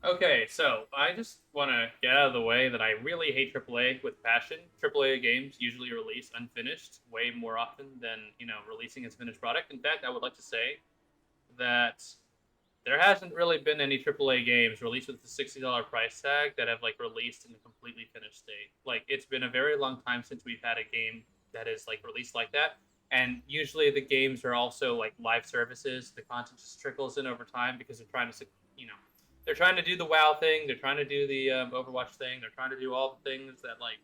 Okay, so I just want to get out of the way that I really hate AAA with passion. AAA games usually release unfinished way more often than, releasing its finished product. In fact, I would like to say that there hasn't really been any AAA games released with the $60 price tag that have like released in a completely finished state. Like it's been a very long time since we've had a game that is like released like that. And usually the games are also like live services. The content just trickles in over time because they're trying to, you know, they're trying to do the WoW thing. They're trying to do the Overwatch thing. They're trying to do all the things that like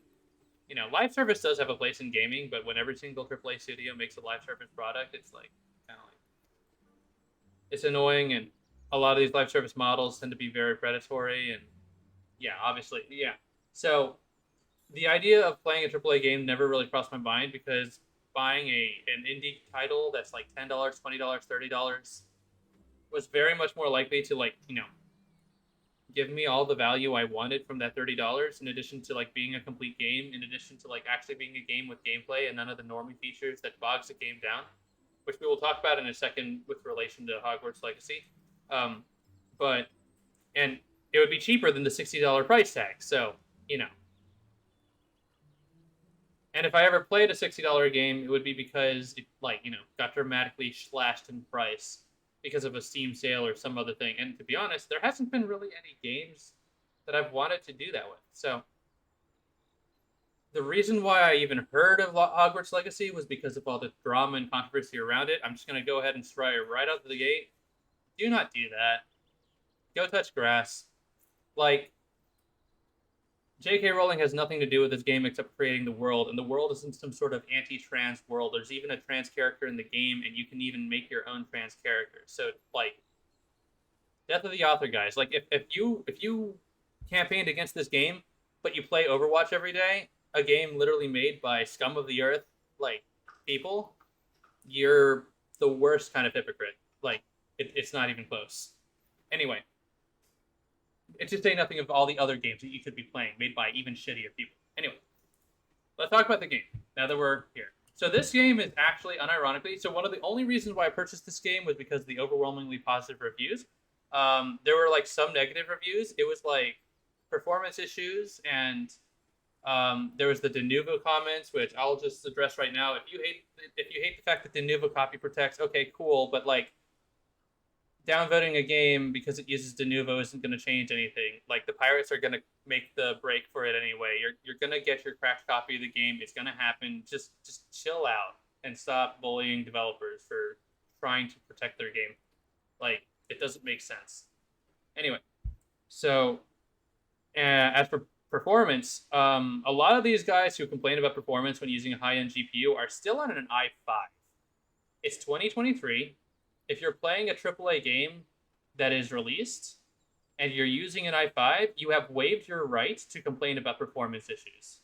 live service does have a place in gaming, but when every single AAA studio makes a live service product, it's like kind of like it's annoying, and a lot of these live service models tend to be very predatory, and yeah, obviously, yeah. So the idea of playing a AAA game never really crossed my mind because buying an indie title that's like $10, $20, $30 was very much more likely to like give me all the value I wanted from that $30, in addition to like being a complete game, in addition to like actually being a game with gameplay and none of the normie features that bogs the game down, which we will talk about in a second with relation to Hogwarts Legacy. Um, but and it would be cheaper than the $60 price tag. So you know, and if I ever played a $60 game, it would be because it like got dramatically slashed in price because of a Steam sale or some other thing. And to be honest, there hasn't been really any games that I've wanted to do that with. So the reason why I even heard of Hogwarts Legacy was because of all the drama and controversy around it. I'm just gonna go ahead and try it right out of the gate. Do not do that. Go touch grass. Like J.K. Rowling has nothing to do with this game except creating the world, and the world isn't some sort of anti-trans world. There's even a trans character in the game, and you can even make your own trans character. So, like, death of the author, guys. Like, if you campaigned against this game, but you play Overwatch every day, a game literally made by scum of the earth, like people, you're the worst kind of hypocrite. Like, it's not even close. Anyway, it's just saying nothing of all the other games that you could be playing made by even shittier people. Anyway, let's talk about the game now that we're here. So this game is actually, unironically, so one of the only reasons why I purchased this game was because of the overwhelmingly positive reviews. There were like some negative reviews. It was like performance issues, and there was the Denuvo comments, which I'll just address right now. If you hate the fact that Denuvo copy protects, okay, cool, but like downvoting a game because it uses Denuvo isn't going to change anything. Like the pirates are going to make the break for it anyway. You're going to get your cracked copy of the game. It's going to happen. Just chill out and stop bullying developers for trying to protect their game. Like it doesn't make sense. Anyway, so as for performance, a lot of these guys who complain about performance when using a high-end GPU are still on an i5. It's 2023. If you're playing a AAA game that is released and you're using an i5, you have waived your right to complain about performance issues.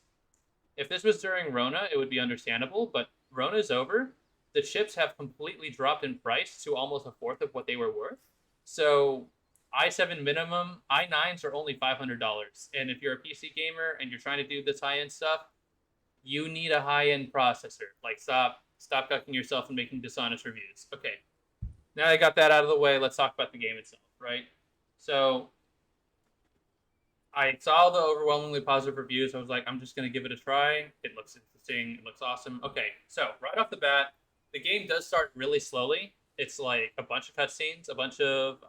If this was during Rona, it would be understandable, but Rona's over. The chips have completely dropped in price to almost a fourth of what they were worth. So i7 minimum, i9s are only $500. And if you're a PC gamer and you're trying to do this high-end stuff, you need a high-end processor. Like stop cucking yourself and making dishonest reviews. Okay, now I got that out of the way, let's talk about the game itself, right? So I saw the overwhelmingly positive reviews. I was like, I'm just going to give it a try. It looks interesting. It looks awesome. Okay, so right off the bat, the game does start really slowly. It's like a bunch of cutscenes, a bunch of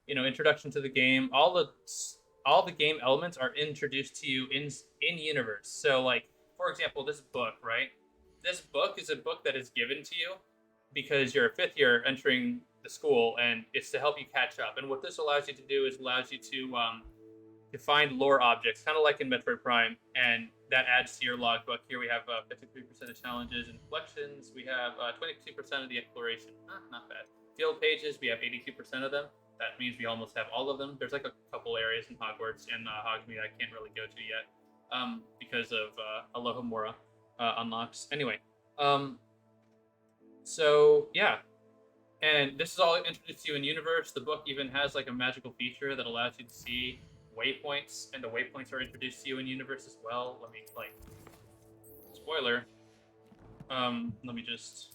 introduction to the game. All the game elements are introduced to you in universe. So like, for example, this book, right? This book is a book that is given to you because you're a fifth year entering the school, and it's to help you catch up. And what this allows you to do is allows you to find lore objects, kind of like in Metroid Prime, and that adds to your logbook. Here we have 53% of challenges and collections. We have 22% of the exploration. Not bad. Field pages, we have 82% of them. That means we almost have all of them. There's like a couple areas in Hogwarts and Hogsmeade I can't really go to yet because of Alohomora unlocks. Anyway, so yeah, and this is all introduced to you in universe. The book even has like a magical feature that allows you to see waypoints, and the waypoints are introduced to you in universe as well. Let me spoiler. Let me just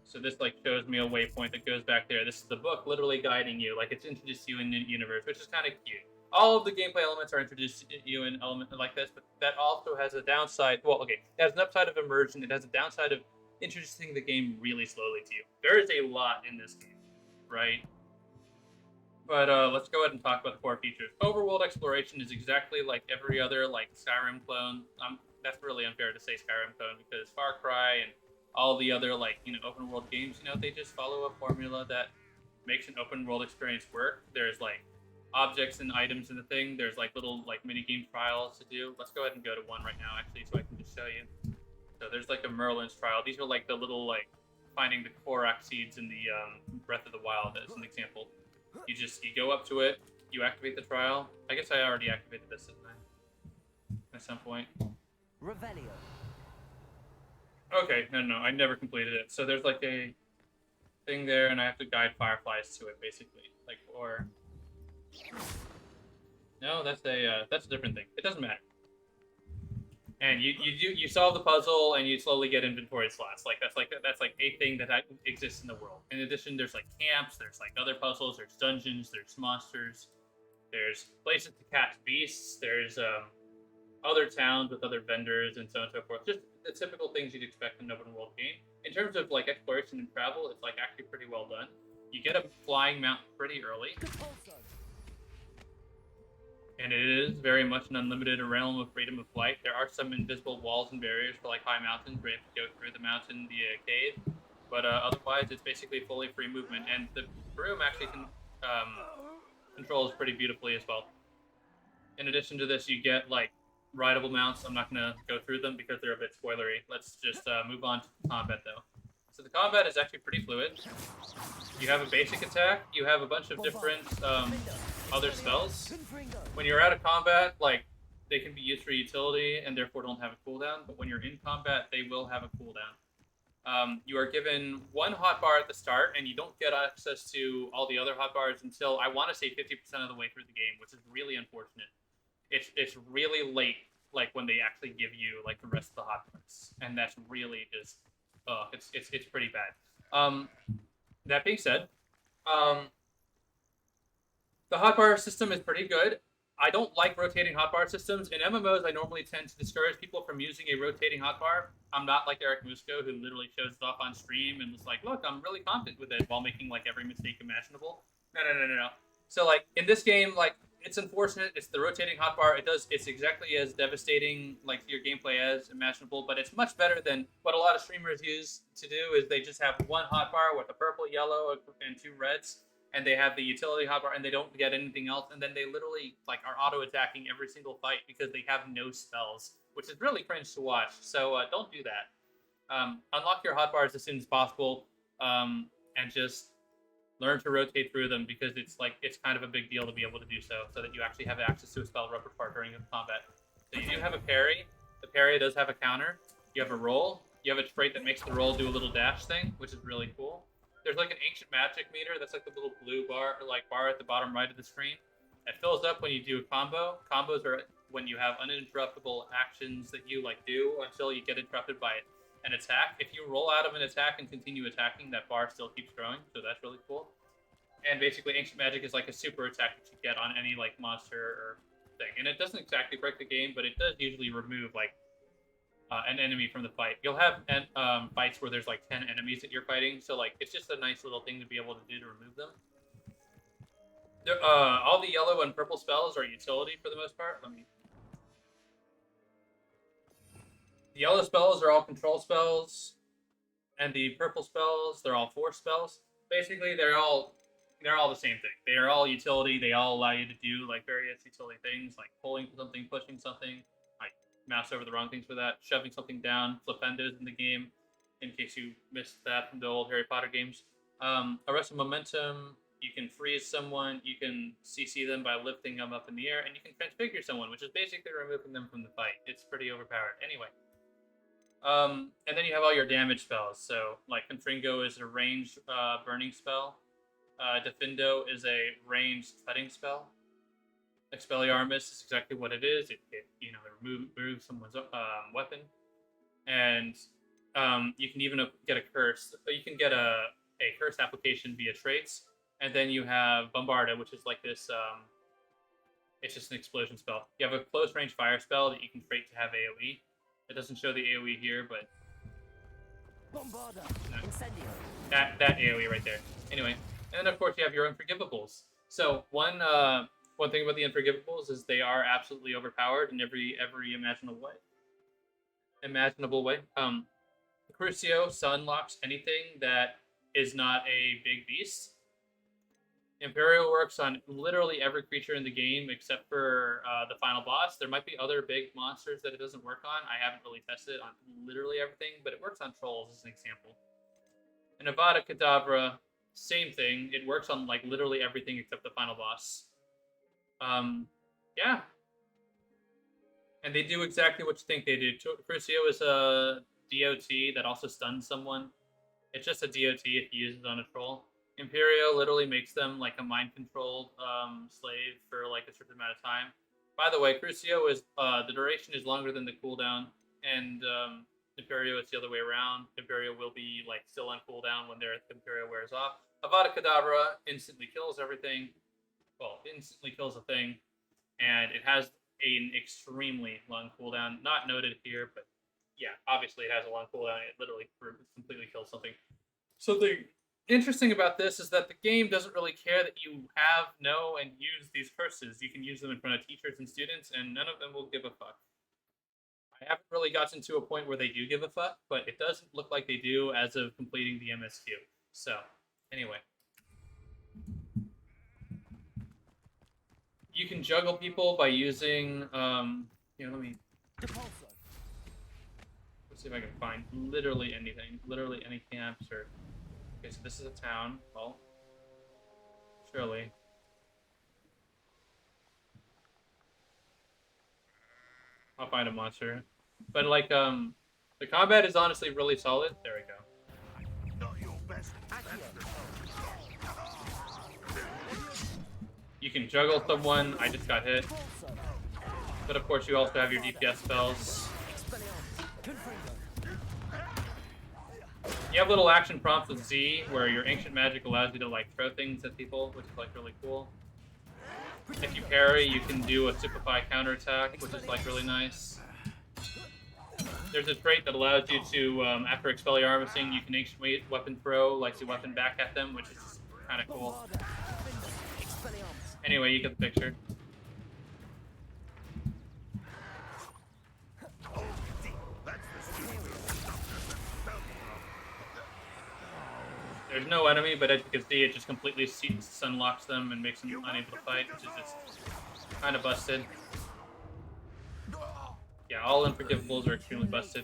So this like shows me a waypoint that goes back there. This is the book literally guiding you, like it's introduced you in the universe, which is kind of cute. All of the gameplay elements are introduced to you in element like this, but that also has a downside. Well, okay, it has an upside of immersion. It has a downside of introducing the game really slowly to you. There is a lot in this game, right? But let's go ahead and talk about the core features. Overworld exploration is exactly like every other like Skyrim clone. That's really unfair to say Skyrim clone because Far Cry and all the other like open world games, they just follow a formula that makes an open world experience work. There's like objects and items in the thing. There's like little like mini game trials to do. Let's go ahead and go to one right now actually, so I can just show you. So there's like a Merlin's trial. These are like the little like finding the Korak seeds in the Breath of the Wild as an example. You go up to it, you activate the trial. I guess I already activated this, didn't I? At some point. Revelio. Okay, no, I never completed it. So there's like a thing there, and I have to guide fireflies to it, basically. Like, or no, that's a different thing. It doesn't matter. And you solve the puzzle, and you slowly get inventory slots. Like that's like a thing that exists in the world. In addition, there's like camps, there's like other puzzles, there's dungeons, there's monsters, there's places to catch beasts, there's other towns with other vendors, and so on and so forth. Just the typical things you'd expect in an open world game. In terms of like exploration and travel, it's like actually pretty well done. You get a flying mount pretty early. And it is very much an unlimited realm of freedom of flight. There are some invisible walls and barriers for like high mountains where you have to go through the mountain via cave. But otherwise, it's basically fully free movement. And the broom actually controls pretty beautifully as well. In addition to this, you get like rideable mounts. I'm not going to go through them because they're a bit spoilery. Let's just move on to combat though. So the combat is actually pretty fluid. You have a basic attack. You have a bunch of different other spells. When you're out of combat, like they can be used for utility and therefore don't have a cooldown. But when you're in combat, they will have a cooldown. You are given one hotbar at the start, and you don't get access to all the other hotbars until I want to say 50% of the way through the game, which is really unfortunate. It's really late, like when they actually give you like the rest of the hotbars, and that's really just it's pretty bad. That being said, the hotbar system is pretty good. I don't like rotating hotbar systems. In MMOs, I normally tend to discourage people from using a rotating hotbar. I'm not like Eric Musco, who literally shows it off on stream and was like, look, I'm really confident with it while making like every mistake imaginable. No. So like in this game, like it's unfortunate. It's the rotating hotbar. It's exactly as devastating like to your gameplay as imaginable, but it's much better than what a lot of streamers use to do is they just have one hotbar with a purple, yellow, and two reds. And they have the utility hotbar, and they don't get anything else. And then they literally like are auto attacking every single fight because they have no spells, which is really cringe to watch. So don't do that. Unlock your hotbars as soon as possible, and just learn to rotate through them because it's kind of a big deal to be able to do so that you actually have access to a spell repertoire during combat. So you do have a parry. The parry does have a counter. You have a roll. You have a trait that makes the roll do a little dash thing, which is really cool. There's like an ancient magic meter. That's like the little blue bar at the bottom right of the screen. It fills up when you do a combo. Combos are when you have uninterruptible actions that you like do until you get interrupted by an attack. If you roll out of an attack and continue attacking, that bar still keeps growing. So that's really cool. And basically, ancient magic is like a super attack that you get on any like monster or thing. And it doesn't exactly break the game, but it does usually remove like an enemy from the fight. You'll have fights where there's like 10 enemies that you're fighting, so like it's just a nice little thing to be able to do to remove them. All the yellow and purple spells are utility for the most part. The yellow spells are all control spells, and the purple spells, they're all force spells. Basically, they're all the same thing. They are all utility. They all allow you to do like various utility things, like pulling something, pushing something. Mouse over the wrong things for that, shoving something down, flipendos in the game, in case you missed that from the old Harry Potter games. Arrest of momentum, you can freeze someone, you can CC them by lifting them up in the air, and you can transfigure someone, which is basically removing them from the fight. It's pretty overpowered. Anyway. And then you have all your damage spells. So, like, Confringo is a ranged burning spell. Defindo is a ranged cutting spell. Expelliarmus is exactly what it is. It removes someone's weapon. And You can even get a curse. You can get a curse application via traits, and then you have Bombarda, which is like this. It's just an explosion spell. You have a close range fire spell that you can trait to have AOE. It doesn't show the AOE here, but that AOE right there. Anyway, and then of course you have your Unforgivables. So one thing about the Unforgivables is they are absolutely overpowered in every imaginable way. Crucio unlocks anything that is not a big beast. Imperial works on literally every creature in the game except for the final boss. There might be other big monsters that it doesn't work on. I haven't really tested it on literally everything, but it works on trolls as an example. And Avada Kedavra, same thing. It works on like literally everything except the final boss. Yeah. And they do exactly what you think they do. Crucio is a DOT that also stuns someone. It's just a DOT if you use it on a troll. Imperial literally makes them like a mind-controlled slave for like a certain amount of time. By the way, Crucio is the duration is longer than the cooldown, and Imperio is the other way around. Imperio will be like still on cooldown when their Imperio wears off. Avada Kedavra instantly kills everything. Well, instantly kills a thing, and it has an extremely long cooldown. Not noted here, but yeah, obviously it has a long cooldown. It literally completely kills something. So the interesting about this is that the game doesn't really care that you have, know, and use these curses. You can use them in front of teachers and students, and none of them will give a fuck. I haven't really gotten to a point where they do give a fuck, but it doesn't look like they do as of completing the MSQ. So, anyway. You can juggle people by using, let me... Let's see if I can find literally anything. Literally any camps or... Okay, so this is a town. Well, surely. I'll find a monster. But like, the combat is honestly really solid. There we go. Not your best. You can juggle someone. I just got hit. But of course, you also have your DPS spells. You have little action prompts with Z, where your ancient magic allows you to like throw things at people, which is like really cool. If you parry, you can do a Superfly counterattack, which is like really nice. There's a trait that allows you to, after Expelliarmusing, you can ancient weapon throw, like the weapon back at them, which is kind of cool. Anyway, you get the picture. There's no enemy, but as you can see, it just completely sunlocks them and makes them unable to fight, which is just kind of busted. Yeah, all Unforgivables are extremely busted.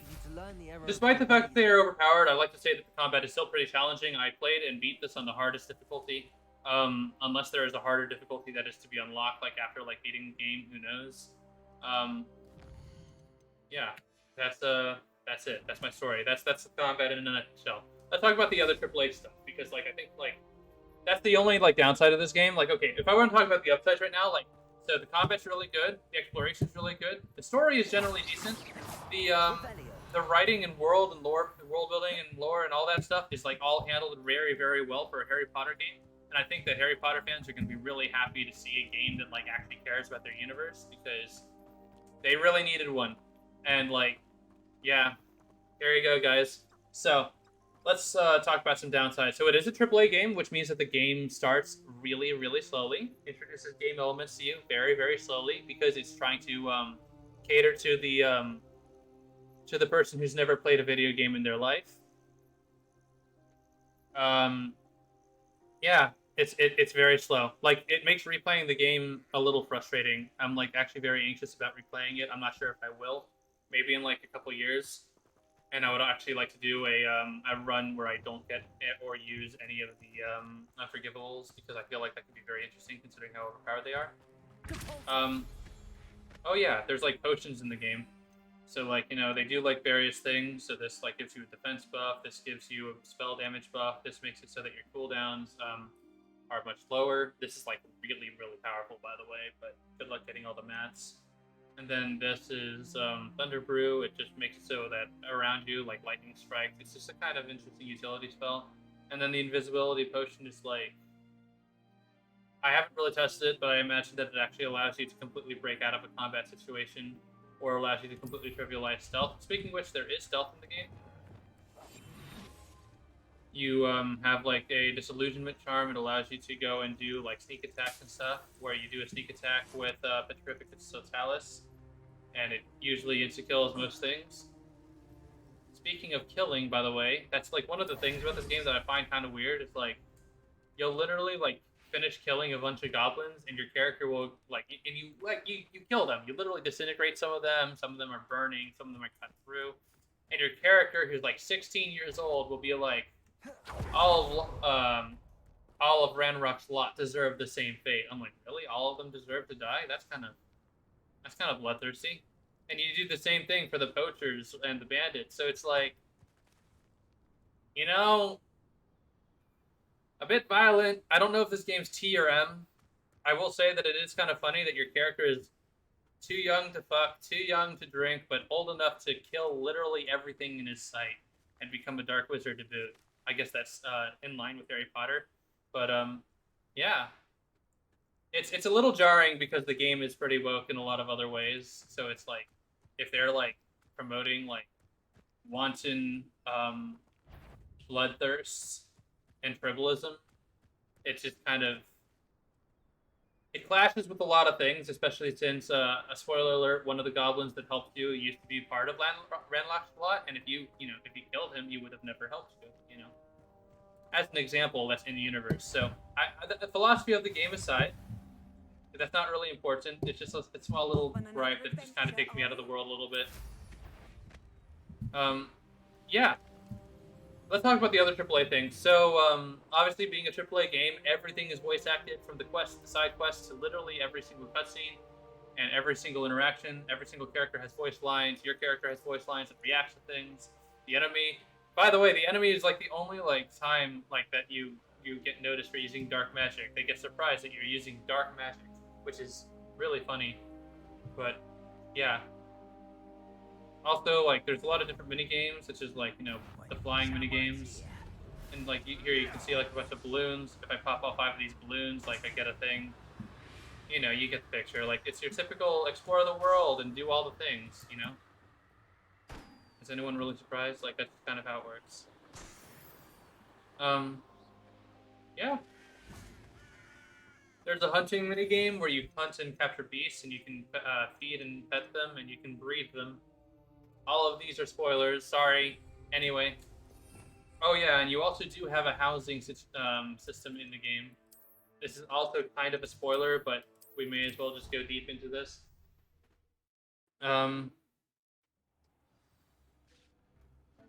Despite the fact that they are overpowered, I like to say that the combat is still pretty challenging. I played and beat this on the hardest difficulty. Unless there is a harder difficulty that is to be unlocked, like after like beating the game, who knows? Yeah, that's it. That's my story. That's the combat in a nutshell. Let's talk about the other AAA stuff, because like I think like that's the only like downside of this game. Like, okay, if I want to talk about the upsides right now, like, so the combat's really good, the exploration's really good, the story is generally decent, the writing and world and lore, world building and lore and all that stuff is like all handled very, very well for a Harry Potter game. And I think that Harry Potter fans are going to be really happy to see a game that like actually cares about their universe, because they really needed one. And like, yeah, here you go, guys. So let's talk about some downsides. So it is a AAA game, which means that the game starts really, really slowly. Introduces game elements to you very, very slowly, because it's trying to cater to the person who's never played a video game in their life. Yeah, it's very slow. Like, it makes replaying the game a little frustrating. I'm like actually very anxious about replaying it. I'm not sure if I will. Maybe in like a couple years. And I would actually like to do a run where I don't get or use any of the Unforgivables, because I feel like that could be very interesting considering how overpowered they are. Oh yeah, there's like potions in the game. So like, you know, they do like various things. So this like gives you a defense buff. This gives you a spell damage buff. This makes it so that your cooldowns are much lower. This is like really, really powerful, by the way, but good luck getting all the mats. And then this is Thunder Brew. It just makes it so that around you, like lightning strikes. It's just a kind of interesting utility spell. And then the invisibility potion is like, I haven't really tested it, but I imagine that it actually allows you to completely break out of a combat situation, or allows you to completely trivialize stealth. Speaking of which, there is stealth in the game. You have like a disillusionment charm. It allows you to go and do like sneak attacks and stuff, where you do a sneak attack with Petrificus Totalis, and it usually insta-kills most things. Speaking of killing, by the way, that's like one of the things about this game that I find kind of weird. Is like you'll literally like finish killing a bunch of goblins, and your character will like, and you kill them. You literally disintegrate some of them. Some of them are burning. Some of them are cut through. And your character, who's like 16 years old, will be like, all of Ranrock's lot deserve the same fate. I'm like, really? All of them deserve to die? That's kind of bloodthirsty. And you do the same thing for the poachers and the bandits. So it's like, you know, a bit violent. I don't know if this game's T or M. I will say that it is kind of funny that your character is too young to fuck, too young to drink, but old enough to kill literally everything in his sight and become a dark wizard to boot. I guess that's in line with Harry Potter. But yeah. It's a little jarring because the game is pretty woke in a lot of other ways. So it's like, if they're like promoting like wanton bloodthirst and tribalism, it's just kind of, it clashes with a lot of things, especially since a spoiler alert, one of the goblins that helped you used to be part of Ranlock's lot, and if you killed him, you would have never helped you. As an example, that's in the universe. So the philosophy of the game aside, that's not really important. It's just a small little gripe that just kind of takes me out of the world a little bit. Yeah. Let's talk about the other AAA things. So, obviously, being a AAA game, everything is voice acted, from the quests, the side quests, to literally every single cutscene and every single interaction. Every single character has voice lines. Your character has voice lines that reacts to things. The enemy, by the way, the enemy is like the only like time like that you get noticed for using dark magic. They get surprised that you're using dark magic, which is really funny. But yeah. Also, like, there's a lot of different mini games, such as like, the flying mini games, and like here you can see like a bunch of balloons. If I pop all 5 of these balloons, like, I get a thing. You get the picture. Like, it's your typical explore the world and do all the things. Is anyone really surprised? Like, that's kind of how it works. Yeah. There's a hunting mini game where you hunt and capture beasts, and you can feed and pet them, and you can breed them. All of these are spoilers. Sorry. Anyway. Oh yeah, and you also do have a housing system in the game. This is also kind of a spoiler, but we may as well just go deep into this.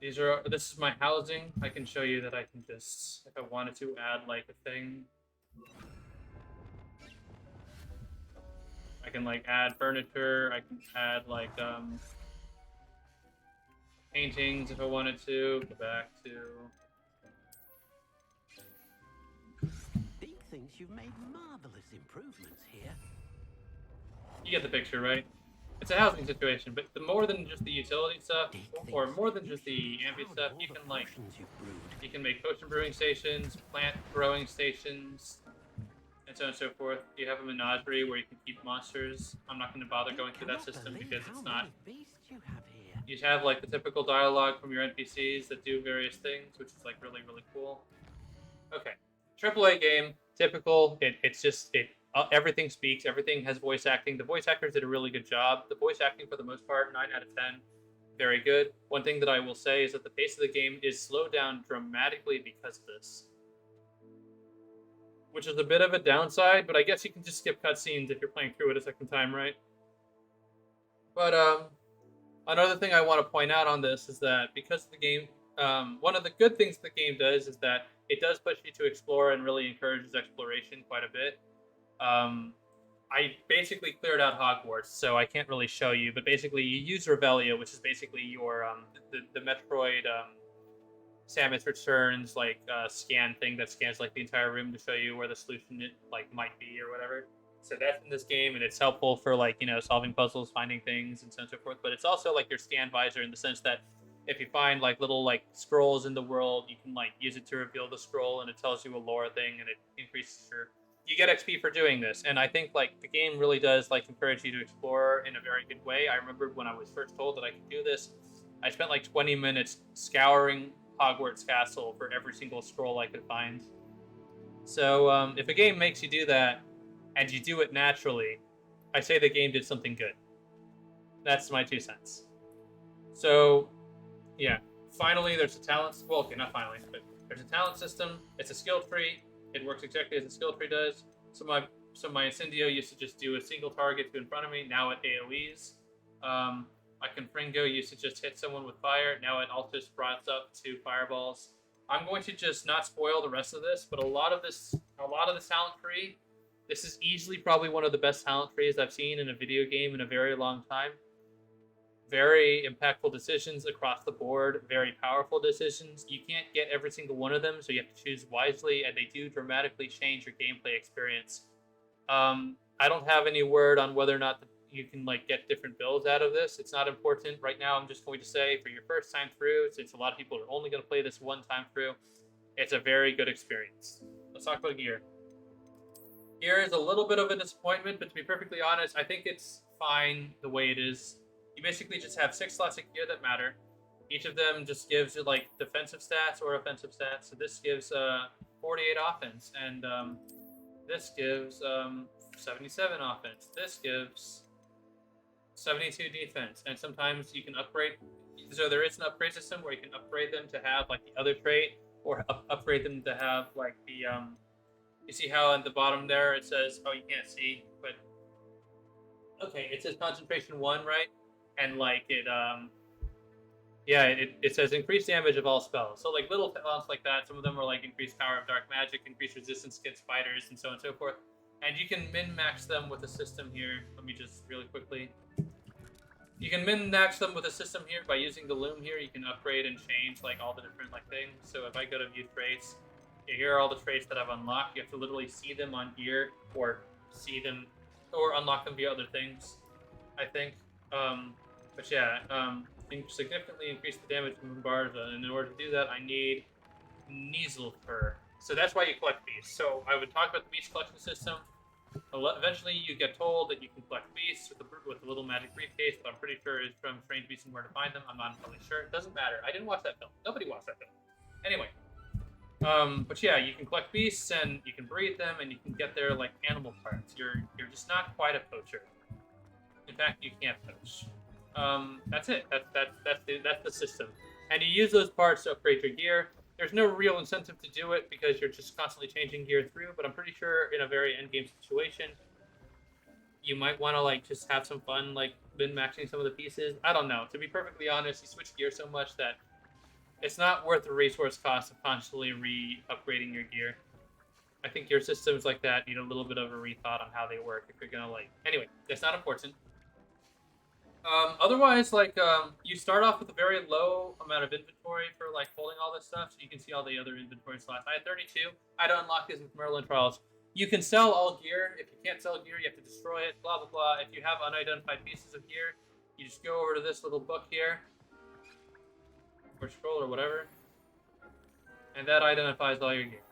This is my housing. I can show you that I can just, if I wanted to, add like a thing. I can like add furniture. I can add like paintings if I wanted to. Go back to. Deep thinks you've made marvelous improvements here. You get the picture, right? It's a housing situation, but more than just the utility stuff, or more than just the ambient stuff, you can make potion brewing stations, plant growing stations, and so on and so forth. You have a menagerie where you can keep monsters. I'm not going to bother going through that system because it's not. You have like the typical dialogue from your NPCs that do various things, which is like really, really cool. Okay, AAA game, typical. It's just everything speaks. Everything has voice acting. The voice actors did a really good job. The voice acting, for the most part, 9 out of 10, very good. One thing that I will say is that the pace of the game is slowed down dramatically because of this, which is a bit of a downside. But I guess you can just skip cutscenes if you're playing through it a second time, right? But another thing I want to point out on this is that because the game, one of the good things the game does is that it does push you to explore and really encourages exploration quite a bit. I basically cleared out Hogwarts, so I can't really show you, but basically you use Revelio, which is basically your, the Metroid, Samus Returns, like, scan thing that scans, like, the entire room to show you where the solution, might be or whatever. So that's in this game, and it's helpful for like solving puzzles, finding things, and so on and so forth. But it's also like your scan visor in the sense that if you find like little like scrolls in the world, you can like use it to reveal the scroll, and it tells you a lore thing, and it increases your you get XP for doing this. And I think like the game really does like encourage you to explore in a very good way. I remember when I was first told that I could do this, I spent like 20 minutes scouring Hogwarts Castle for every single scroll I could find. So if a game makes you do that and you do it naturally, I say the game did something good. That's my 2 cents. So yeah, finally there's a talent. Well, okay, not finally, but there's a talent system. It's a skill tree. It works exactly as a skill tree does. So my Incendio used to just do a single target to in front of me. Now it AOE's. My Confringo used to just hit someone with fire. Now it also sprouts up to fireballs. I'm going to just not spoil the rest of this, but a lot of this talent tree, this is easily probably one of the best talent trees I've seen in a video game in a very long time. Very impactful decisions across the board, very powerful decisions. You can't get every single one of them, so you have to choose wisely, and they do dramatically change your gameplay experience. I don't have any word on whether or not you can like get different builds out of this. It's not important right now. I'm just going to say for your first time through, since a lot of people are only going to play this one time through, it's a very good experience. Let's talk about gear. Gear is a little bit of a disappointment, but to be perfectly honest, I think it's fine the way it is. You basically just have 6 slots of gear that matter. Each of them just gives you like defensive stats or offensive stats. So this gives 48 offense, and this gives 77 offense. This gives 72 defense, and sometimes you can upgrade. So there is an upgrade system where you can upgrade them to have like the other trait, or upgrade them to have like the You see how at the bottom there it says, oh, you can't see, but okay, it says concentration 1, right? And like it says increased damage of all spells. So like little talents like that, some of them are like increased power of dark magic, increased resistance against spiders, and so on and so forth. And you can min-max them with a system here. Let me just really quickly. You can min-max them with a system here by using the loom here. You can upgrade and change like all the different like things. So if I go to view traits, here are all the traits that I've unlocked. You have to literally see them on gear, or see them, or unlock them via other things, I think. But yeah, significantly increase the damage from Barza, and in order to do that, I need Neaselfur. So that's why you collect beasts. So I would talk about the beast collection system. Eventually, you get told that you can collect beasts with a little magic briefcase, but I'm pretty sure it's from Strange Beasts and Where to Find Them. I'm not entirely sure. It doesn't matter. I didn't watch that film. Nobody watched that film. Anyway. But yeah, you can collect beasts and you can breed them and you can get their like animal parts. You're just not quite a poacher. In fact, you can't poach. That's it. That's the system. And you use those parts to upgrade your gear. There's no real incentive to do it because you're just constantly changing gear through. But I'm pretty sure in a very endgame situation, you might want to like just have some fun, like min-maxing some of the pieces. I don't know. To be perfectly honest, you switch gear so much that it's not worth the resource cost of constantly re-upgrading your gear. I think your systems like that need a little bit of a rethought on how they work if you're gonna like. Anyway, that's not important. Otherwise, like you start off with a very low amount of inventory for like holding all this stuff, so you can see all the other inventory slots. I had 32. I had to unlock these with Merlin Trials. You can sell all gear. If you can't sell gear, you have to destroy it. Blah blah blah. If you have unidentified pieces of gear, you just go over to this little book here, or scroll or whatever, and that identifies all your gear.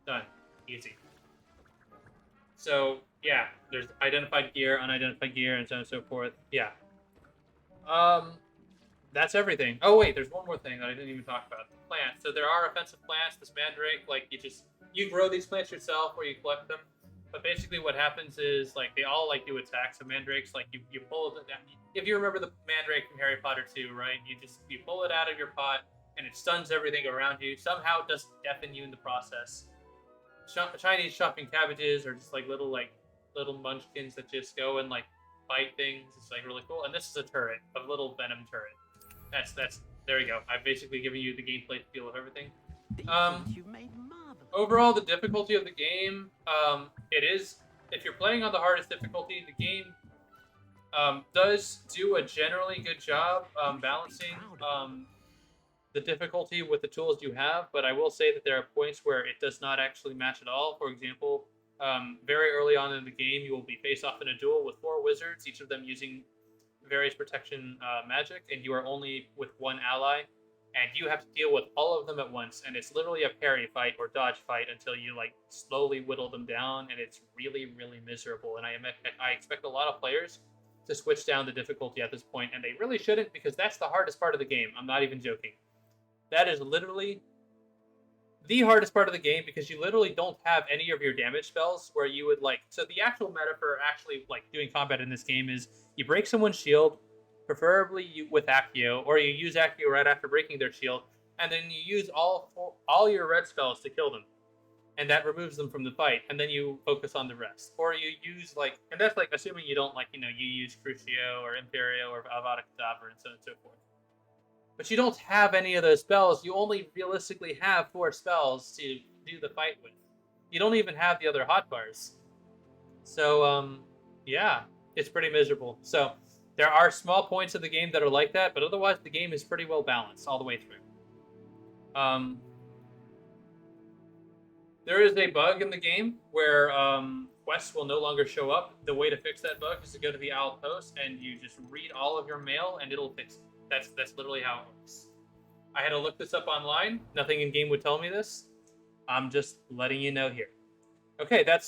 Done. Easy. So yeah, there's identified gear, unidentified gear, and so on and so forth. Yeah. That's everything. Oh wait, there's one more thing that I didn't even talk about. Plants. So there are offensive plants. This mandrake, like you grow these plants yourself or you collect them. But basically, what happens is like they all like do attacks. So mandrakes, like you pull it. If you remember the mandrake from Harry Potter 2, right? You pull it out of your pot and it stuns everything around you. Somehow it doesn't deafen you in the process. Chinese chopping cabbages are just like little munchkins that just go and like bite things. It's like really cool. And this is a turret, a little venom turret. That's there you go. I've basically given you the gameplay feel of everything. Overall, the difficulty of the game, it is, if you're playing on the hardest difficulty, the game does do a generally good job balancing the difficulty with the tools you have, but I will say that there are points where it does not actually match at all. For example, Very early on in the game, you will be face off in a duel with 4 wizards, each of them using various protection magic, and you are only with one ally, and you have to deal with all of them at once. And it's literally a parry fight or dodge fight until you like slowly whittle them down, and it's really, really miserable. And I expect a lot of players to switch down the difficulty at this point, and they really shouldn't, because that's the hardest part of the game. I'm not even joking. That is literally the hardest part of the game, because you literally don't have any of your damage spells where you would like. So the actual meta for actually like doing combat in this game is you break someone's shield, preferably with Accio, or you use Accio right after breaking their shield, and then you use all your red spells to kill them, and that removes them from the fight, and then you focus on the rest. Or you use like, and that's like assuming you don't like, you use Crucio or Imperio or Avada Kedavra and so on and so forth. But you don't have any of those spells. You only realistically have 4 spells to do the fight with. You don't even have the other hotbars. So, yeah, it's pretty miserable. So, there are small points of the game that are like that, but otherwise the game is pretty well balanced all the way through. There is a bug in the game where quests will no longer show up. The way to fix that bug is to go to the Owl Post and you just read all of your mail and it'll fix it. That's literally how it works. I had to look this up online. Nothing in game would tell me this. I'm just letting you know here. Okay, that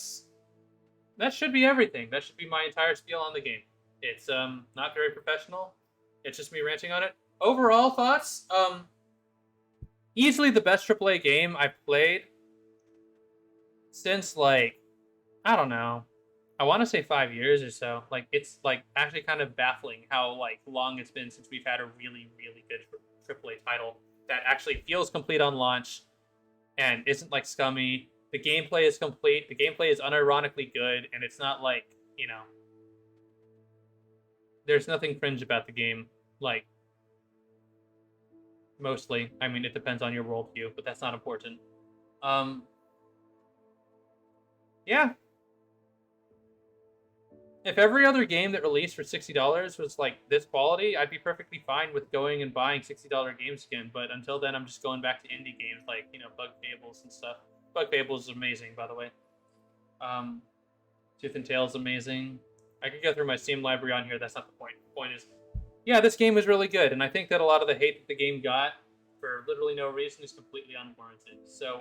should be everything. That should be my entire spiel on the game. It's not very professional. It's just me ranting on it. Overall thoughts, easily the best AAA game I've played since like, I don't know, I want to say 5 years or so. Like, it's like actually kind of baffling how like long it's been since we've had a really, really good AAA title that actually feels complete on launch and isn't like scummy. The gameplay is complete. The gameplay is unironically good, and it's not like, there's nothing cringe about the game. Like, mostly. I mean, it depends on your worldview, but that's not important. Yeah. If every other game that released for $60 was like this quality, I'd be perfectly fine with going and buying $60 games again. But until then, I'm just going back to indie games like, Bug Fables and stuff. Bug Fables is amazing, by the way. Tooth and Tail is amazing. I could go through my Steam library on here. That's not the point. The point is, yeah, this game was really good. And I think that a lot of the hate that the game got for literally no reason is completely unwarranted. So,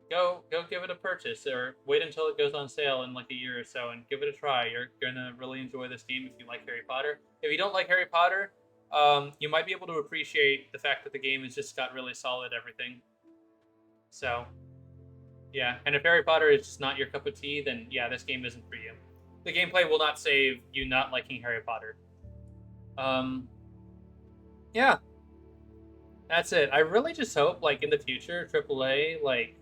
go give it a purchase, or wait until it goes on sale in like a year or so and give it a try. You're gonna really enjoy this game if you like Harry Potter. If you don't like Harry Potter, you might be able to appreciate the fact that the game has just got really solid everything. So, yeah. And if Harry Potter is just not your cup of tea, then yeah, this game isn't for you. The gameplay will not save you not liking Harry Potter. Yeah. That's it. I really just hope, like, in the future, AAA, like,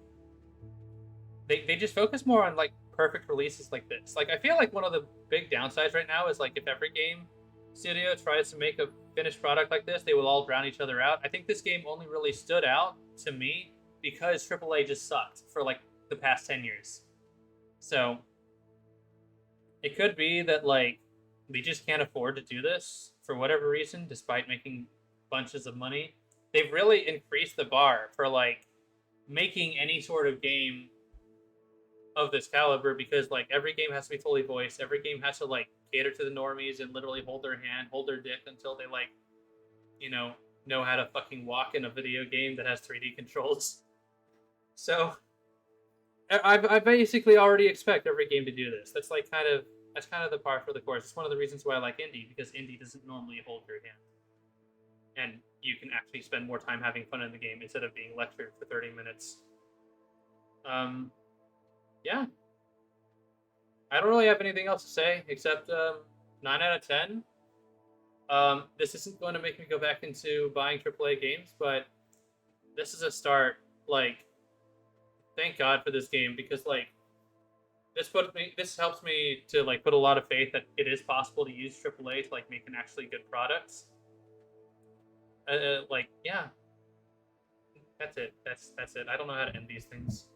they just focus more on like perfect releases like this. Like, I feel like one of the big downsides right now is like if every game studio tries to make a finished product like this, they will all drown each other out. I think this game only really stood out to me because AAA just sucked for like the past 10 years. So it could be that like they just can't afford to do this for whatever reason, despite making bunches of money. They've really increased the bar for like making any sort of game of this caliber, because like every game has to be fully voiced. Every game has to like cater to the normies and literally hold their hand, hold their dick until they like, know how to fucking walk in a video game that has 3D controls. So I basically already expect every game to do this. That's kind of the par for the course. It's one of the reasons why I like indie, because indie doesn't normally hold your hand, and you can actually spend more time having fun in the game instead of being lectured for 30 minutes. Yeah. I don't really have anything else to say except 9 out of 10. This isn't going to make me go back into buying AAA games, but this is a start. Like, thank God for this game, because like this helps me to like put a lot of faith that it is possible to use AAA to like make an actually good products. Like, yeah. That's it. That's it. I don't know how to end these things.